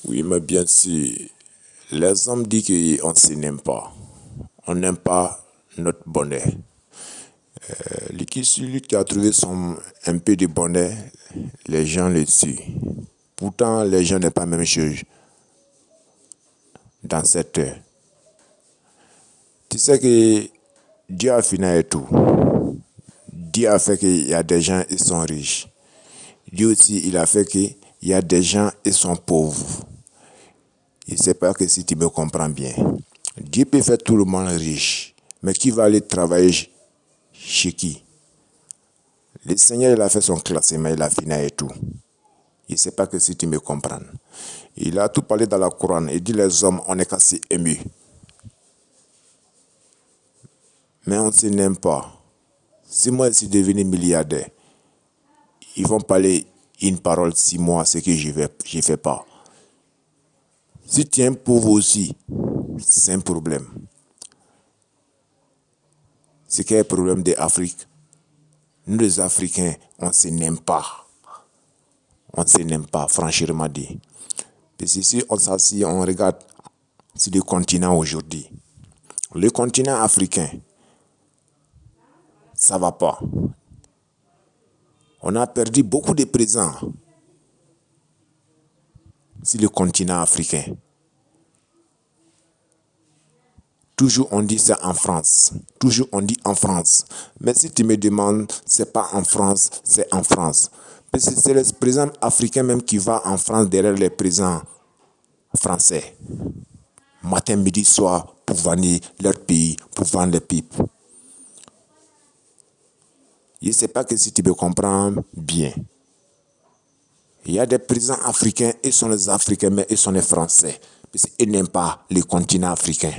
Oui, mais bien sûr, les hommes disent qu'on ne s'aime pas. On n'aime pas notre bonheur. Celui qui a trouvé un peu de bonheur, les gens le suivent. Pourtant, les gens n'ont pas la même chose dans cette heure. Tu sais que Dieu a fini et tout. Dieu a fait qu'il y a des gens qui sont riches. Dieu aussi, il a fait qu'il y a des gens qui sont pauvres. Je ne sais pas que si tu me comprends bien. Dieu peut faire tout le monde riche. Mais qui va aller travailler chez qui? Le Seigneur, il a fait son classement, il a fini et tout. Je ne sais pas que si tu me comprends. Il a tout parlé dans la Coran. Il dit les hommes, on est cassé émus. Mais on ne se n'aime pas. Si moi je suis devenu milliardaire, ils vont parler une parole 6 mois, ce que je ne fais pas. Si tu es un pauvre aussi, c'est un problème. C'est qu'il y a un problème d'Afrique. Nous les Africains, on ne se n'aime pas. On ne se n'aime pas, franchement dit. Parce que si on s'assied, on regarde sur le continent aujourd'hui. Le continent africain, ça ne va pas. On a perdu beaucoup de présents sur le continent africain. Toujours on dit c'est en France. Toujours on dit en France. Mais si tu me demandes, c'est pas en France, c'est en France. Parce que c'est les présents africains même qui vont en France derrière les présents français. Matin, midi, soir, pour vendre leur pays, pour vendre les pipes. Je ne sais pas que si tu me comprends bien. Il y a des présidents africains, ils sont les Africains, mais ils sont les Français. Parce qu'ils n'aiment pas le continent africain.